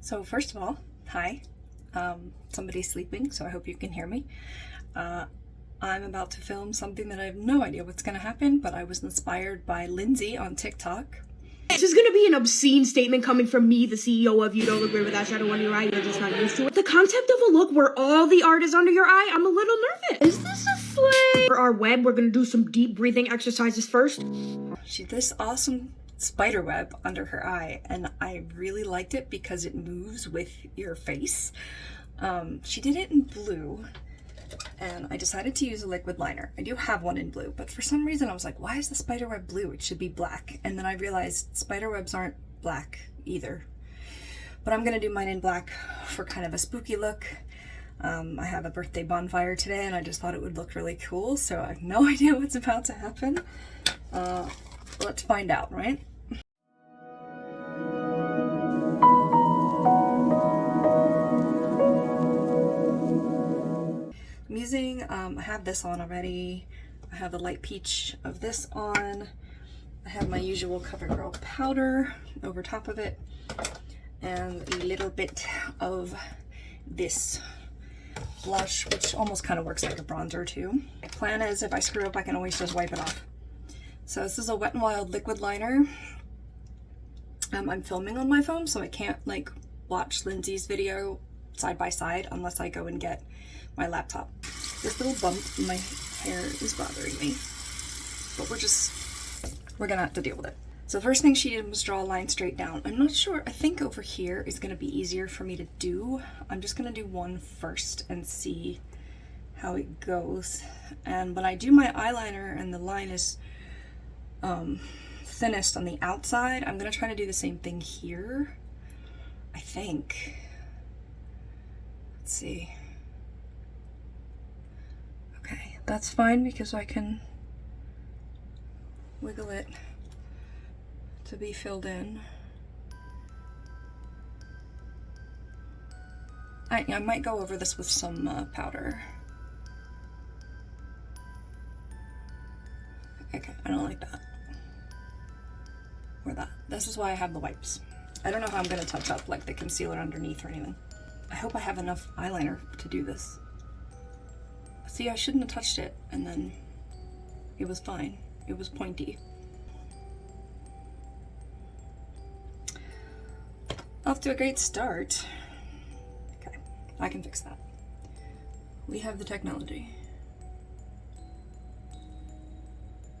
So first of all, hi. Somebody's sleeping, so I hope you can hear me. I'm about to film something that I have no idea what's going to happen, but I was inspired by Lindsay on TikTok. This is going to be an obscene statement coming from me, the CEO of You Don't Look Great With That Shadow Under Your Eye. You're just not used to it. The concept of a look where all the art is under your eye, I'm a little nervous. Is this a slay? For our web, we're going to do some deep breathing exercises first. She had this awesome spider web under her eye, and I really liked it because it moves with your face. She did it in blue, and I decided to use a liquid liner. I do have one in blue, but for some reason I was like, why is the spider web blue? It should be black. And then I realized spider webs aren't black either. But I'm gonna do mine in black for kind of a spooky look. I have a birthday bonfire today, and I just thought it would look really cool, so I have no idea what's about to happen. Let's find out, right? I'm using, I have this on already. I have a light peach of this on. I have my usual CoverGirl powder over top of it, and a little bit of this blush, which almost kind of works like a bronzer too. My plan is if I screw up, I can always just wipe it off. So this is a Wet n Wild liquid liner. I'm filming on my phone, so I can't like watch Lindsay's video side by side unless I go and get my laptop. This little bump in my hair is bothering me, but we're gonna have to deal with it. So the first thing she did was draw a line straight down. I'm not sure, I think over here is gonna be easier for me to do. I'm just gonna do one first and see how it goes. And when I do my eyeliner and the line is thinnest on the outside, I'm gonna try to do the same thing here, I think. Let's see. Okay, that's fine because I can wiggle it to be filled in. I might go over this with some powder. Okay, I don't like that. Or that. This is why I have the wipes. I don't know how I'm gonna touch up like the concealer underneath or anything. I hope I have enough eyeliner to do this. See, I shouldn't have touched it, and then it was fine. It was pointy. Off to a great start. Okay, I can fix that. We have the technology.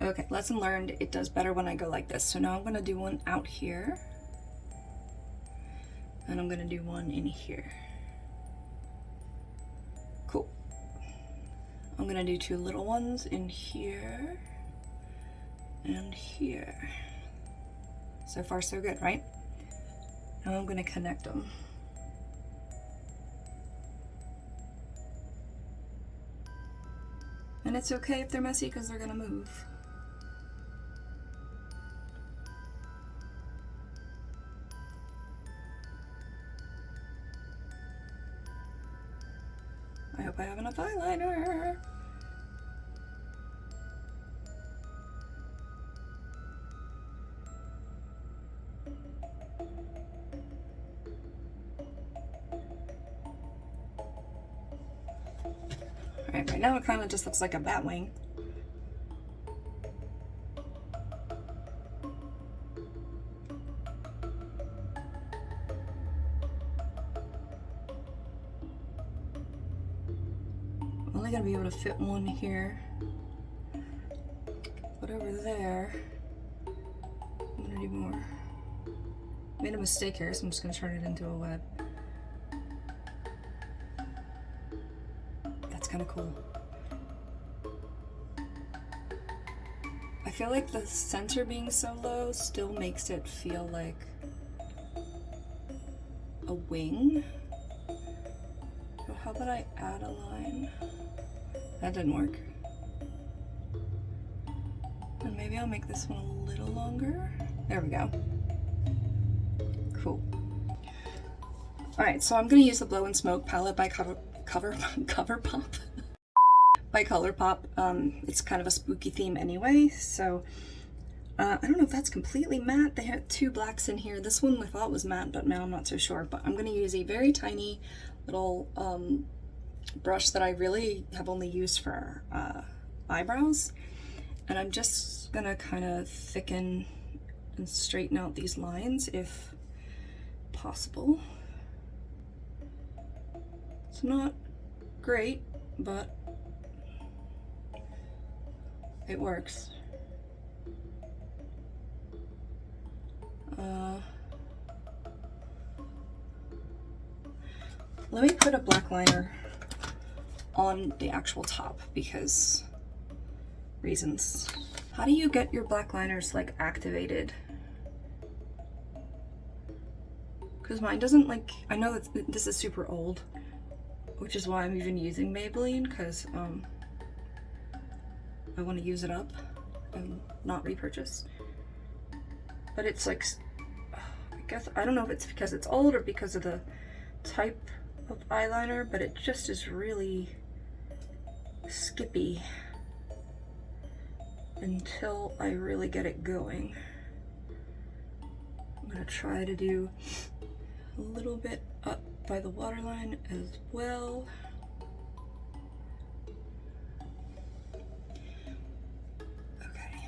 Okay, lesson learned. It does better when I go like this. So now I'm gonna do one out here, and I'm gonna do one in here. Cool. I'm gonna do two little ones in here and here. So far so good, right? Now I'm gonna connect them. And it's okay if they're messy because they're gonna move. I hope I have enough eyeliner. Alright, right now it kind of just looks like a bat wing. I'm only gonna be able to fit one here, but over there, I'm gonna do more. Made a mistake here, so I'm just gonna turn it into a web. That's kind of cool. I feel like the center being so low still makes it feel like a wing. So how about I add a line? That didn't work. And maybe I'll make this one a little longer. There we go. Cool. Alright, so I'm going to use the Blow and Smoke palette by CoverPop. By ColourPop. It's kind of a spooky theme anyway, so I don't know if that's completely matte. They had two blacks in here. This one I thought was matte, but now I'm not so sure. But I'm going to use a very tiny little brush that I really have only used for eyebrows. And I'm just going to kind of thicken and straighten out these lines if possible. It's not great, but it works. Let me put a black liner on the actual top because reasons. How do you get your black liners like activated? Because mine doesn't like, I know that this is super old, which is why I'm even using Maybelline, because I want to use it up and not repurchase. But it's like, I guess, I don't know if it's because it's old or because of the type of eyeliner, but it just is really skippy until I really get it going. I'm gonna try to do a little bit up by the waterline as well. Okay.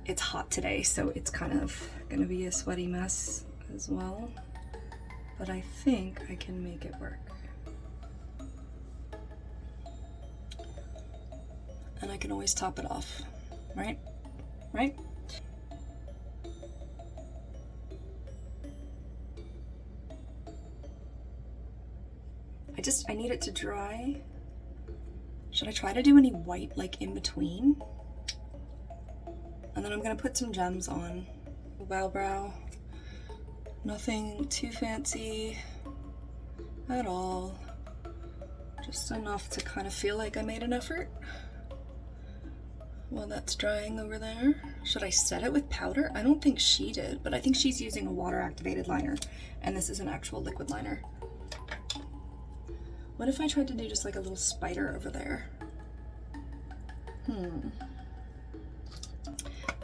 It's hot today, so it's kind of gonna be a sweaty mess as well. But I think I can make it work. And I can always top it off, right? Right? I need it to dry. Should I try to do any white like in between? And then I'm gonna put some gems on. Brow brow. Nothing too fancy at all. Just enough to kind of feel like I made an effort. While that's drying over there. Should I set it with powder? I don't think she did, but I think she's using a water activated liner and this is an actual liquid liner. What if I tried to do just like a little spider over there? I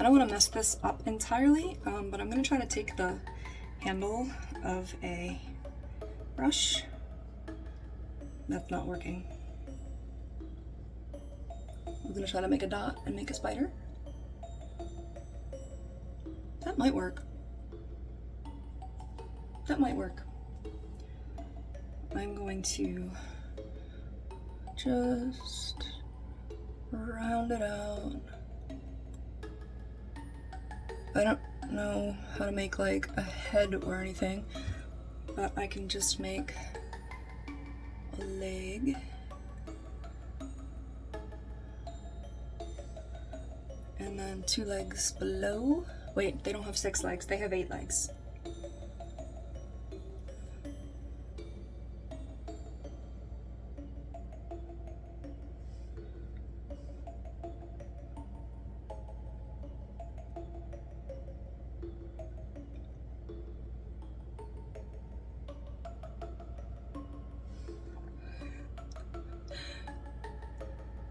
don't want to mess this up entirely, but I'm going to try to take the handle of a brush. That's not working. I'm going to try to make a dot and make a spider. That might work. That might work. I'm going to just round it out. I don't know how to make like a head or anything, but I can just make a leg. And then 2 legs below. Wait, they don't have 6 legs, they have 8 legs.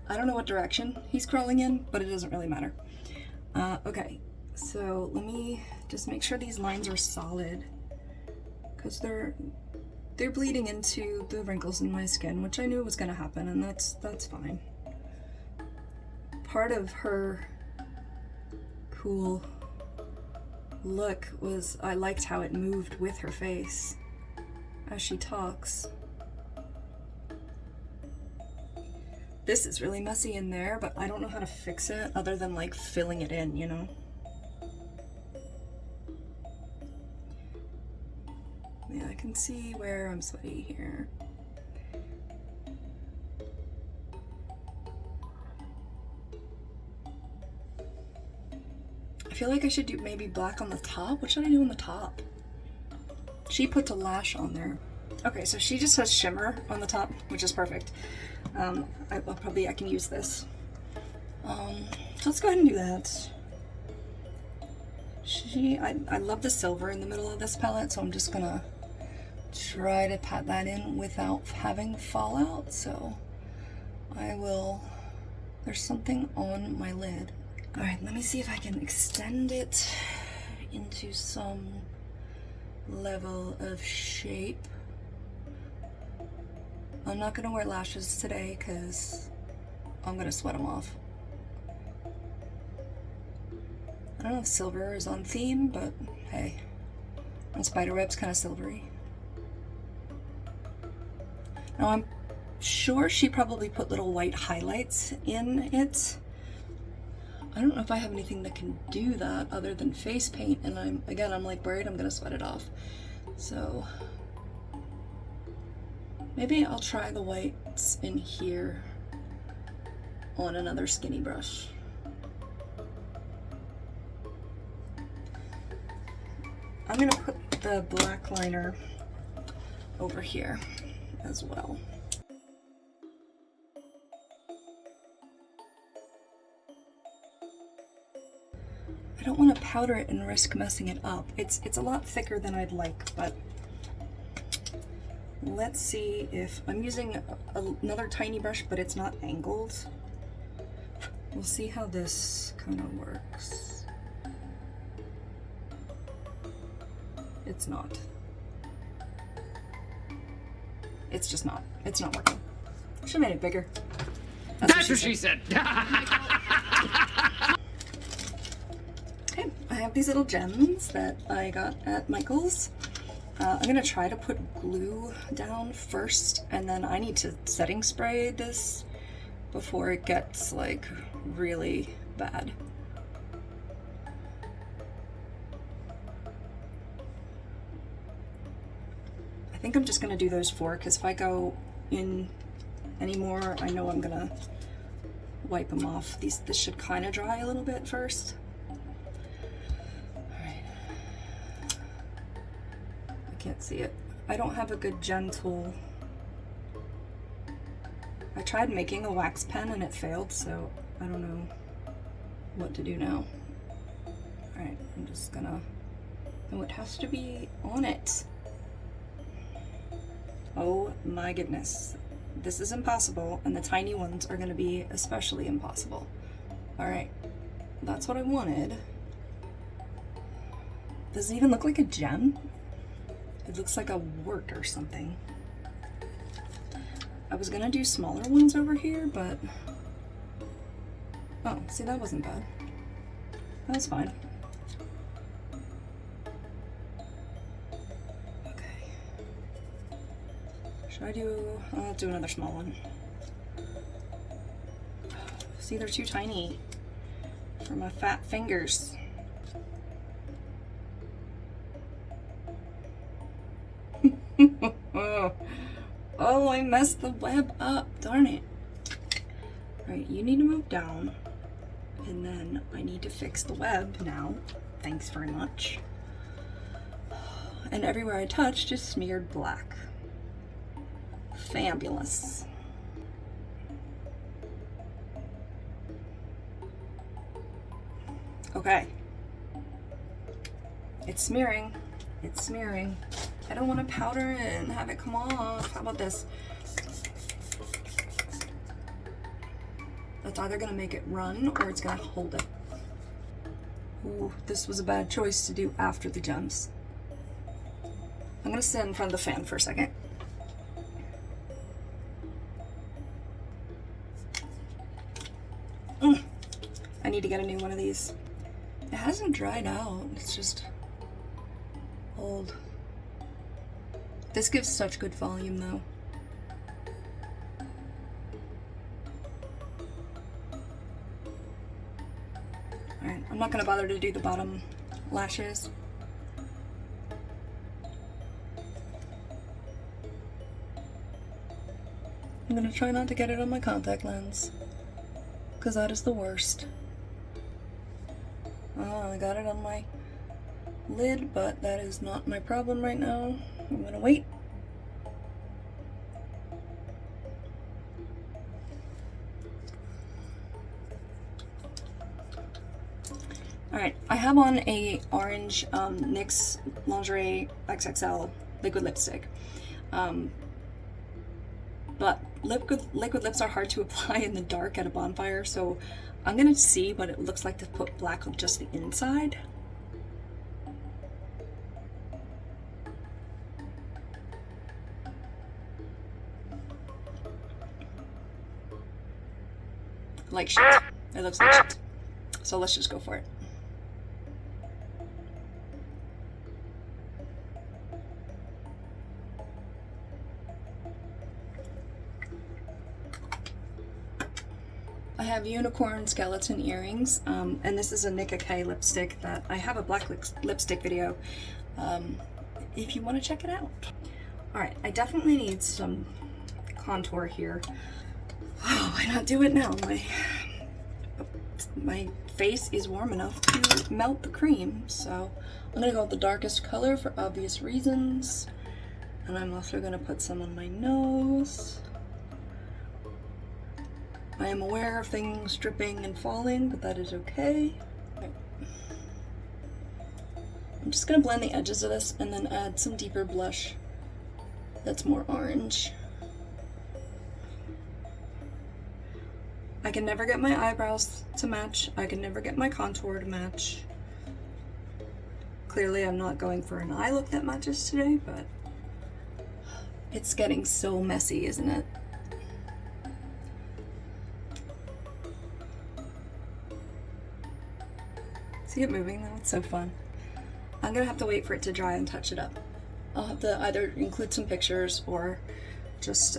I don't know what direction he's crawling in, but it doesn't really matter. Okay, so let me just make sure these lines are solid because they're bleeding into the wrinkles in my skin, which I knew was gonna happen, and that's fine. Part of her cool look was I liked how it moved with her face as she talks. This is really messy in there, but I don't know how to fix it other than like filling it in, you know? Yeah, I can see where I'm sweaty here. I feel like I should do maybe black on the top. What should I do on the top? She puts a lash on there. Okay, so she just has shimmer on the top, which is perfect. I can use this. So let's go ahead and do that. I love the silver in the middle of this palette, so I'm just gonna try to pat that in without having fallout. So I will, there's something on my lid. All right, let me see if I can extend it into some level of shape. I'm not gonna wear lashes today because I'm gonna sweat them off. I don't know if silver is on theme, but hey, and spiderweb's kind of silvery. Now I'm sure she probably put little white highlights in it. I don't know if I have anything that can do that other than face paint, and I'm like worried I'm gonna sweat it off. So maybe I'll try the whites in here on another skinny brush. I'm gonna put the black liner over here as well. I don't want to powder it and risk messing it up. It's a lot thicker than I'd like, but let's see if I'm using another tiny brush, but it's not angled. We'll see how this kind of works. It's not. It's just not. It's not working. Should have made it bigger. That's what she said. Okay, I have these little gems that I got at Michael's. I'm gonna try to put glue down first, and then I need to setting spray this before it gets like really bad. I think I'm just gonna do those four, because if I go in anymore, I know I'm gonna wipe them off. This should kind of dry a little bit first. Alright. I can't see it. I don't have a good gem tool. I tried making a wax pen and it failed, so I don't know what to do now. Alright, I'm just gonna... Oh, it has to be on it. Oh my goodness. This is impossible, and the tiny ones are gonna be especially impossible. Alright, that's what I wanted. Does it even look like a gem? It looks like a wart or something. I was gonna do smaller ones over here, but... Oh, see, that wasn't bad. That was fine. I'll do another small one. See, they're too tiny for my fat fingers. Oh, I messed the web up, darn it. Alright, you need to move down, and then I need to fix the web now. Thanks very much. And everywhere I touched is smeared black. Fabulous. Okay. It's smearing. It's smearing. I don't want to powder it and have it come off. How about this? That's either gonna make it run or it's gonna hold it. Ooh, this was a bad choice to do after the gems. I'm gonna sit in front of the fan for a second. I need to get a new one of these. It hasn't dried out, it's just old. This gives such good volume though. Alright, I'm not gonna bother to do the bottom lashes. I'm gonna try not to get it on my contact lens, because that is the worst. Oh, I got it on my lid, but that is not my problem right now. I'm gonna wait. Alright, I have on a orange NYX Lingerie XXL liquid lipstick. but liquid lips are hard to apply in the dark at a bonfire, so I'm gonna see what it looks like to put black on just the inside. Like shit. It looks like shit. So let's just go for it. I have unicorn skeleton earrings, and this is a Nicka K lipstick that I have a black lipstick video if you want to check it out. Alright, I definitely need some contour here. Oh, why not do it now? My face is warm enough to melt the cream, so I'm gonna go with the darkest color for obvious reasons, and I'm also gonna put some on my nose. I am aware of things dripping and falling, but that is okay. I'm just gonna blend the edges of this and then add some deeper blush that's more orange. I can never get my eyebrows to match. I can never get my contour to match. Clearly I'm not going for an eye look that matches today, but it's getting so messy, isn't it? See it moving though? It's so fun. I'm gonna have to wait for it to dry and touch it up. I'll have to either include some pictures or just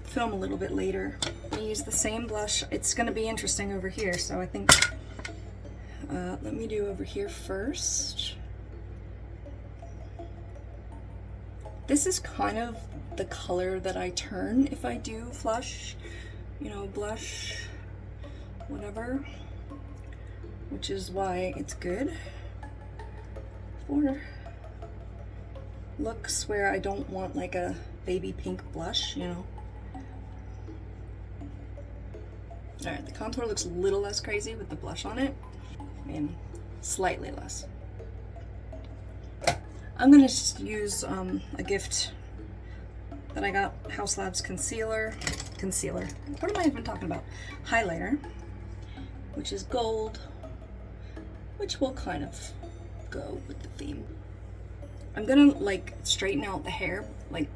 film a little bit later. I use the same blush. It's gonna be interesting over here, so I think let me do over here first. This is kind of the color that I turn if I do flush, you know, blush, whatever, which is why it's good for looks where I don't want like a baby pink blush, you know. Alright, the contour looks a little less crazy with the blush on it. I mean, slightly less. I'm gonna just use a gift that I got, Haus concealer. What am I even talking about? Highlighter, which is gold, which will kind of go with the theme. I'm gonna like straighten out the hair, like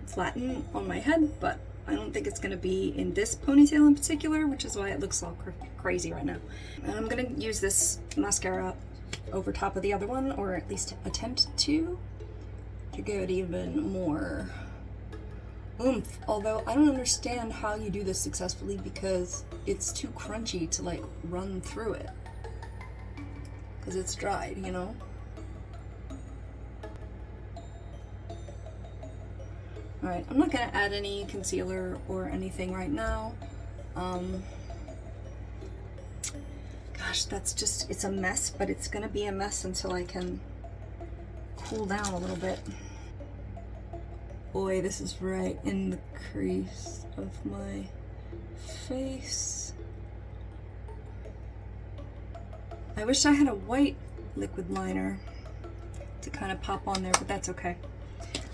flatten on my head, but I don't think it's gonna be in this ponytail in particular, which is why it looks all crazy right now. And I'm gonna use this mascara over top of the other one, or at least attempt to give it even more oomph. Although I don't understand how you do this successfully because it's too crunchy to like run through it because it's dried, you know. Alright, I'm not gonna add any concealer or anything right now. Gosh, that's just, it's a mess, but it's gonna be a mess until I can cool down a little bit. Boy, this is right in the crease of my face. I wish I had a white liquid liner to kind of pop on there, but that's okay.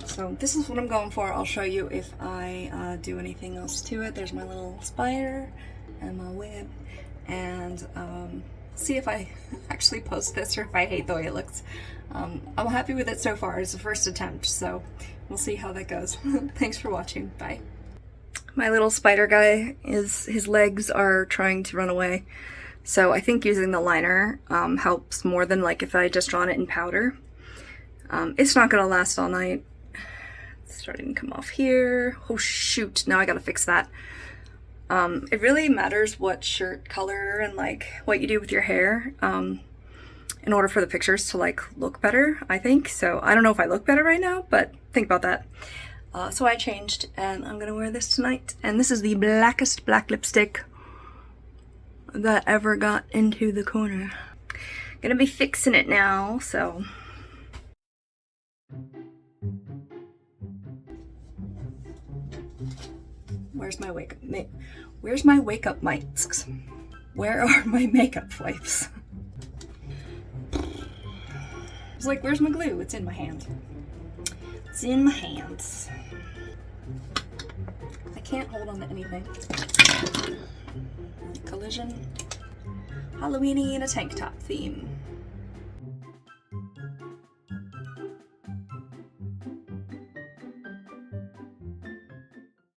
So this is what I'm going for. I'll show you if I do anything else to it. There's my little spider and my web, and see if I actually post this or if I hate the way it looks. I'm happy with it so far. It's the first attempt, so we'll see how that goes. Thanks for watching. Bye. My little spider guy, his legs are trying to run away, so I think using the liner helps more than like if I just drawn it in powder. It's not gonna last all night. It's starting to come off here. Oh shoot, now I gotta fix that. It really matters what shirt color and like what you do with your hair in order for the pictures to like look better, I think. So I don't know if I look better right now, but think about that. So I changed and I'm gonna wear this tonight. And this is the blackest black lipstick that ever got into the corner. Gonna be fixing it now, so. Where's my wake up mics? Where are my makeup wipes? It's like, where's my glue? It's in my hand. It's in my hands. I can't hold on to anything. Collision. Halloweeny in a tank top theme.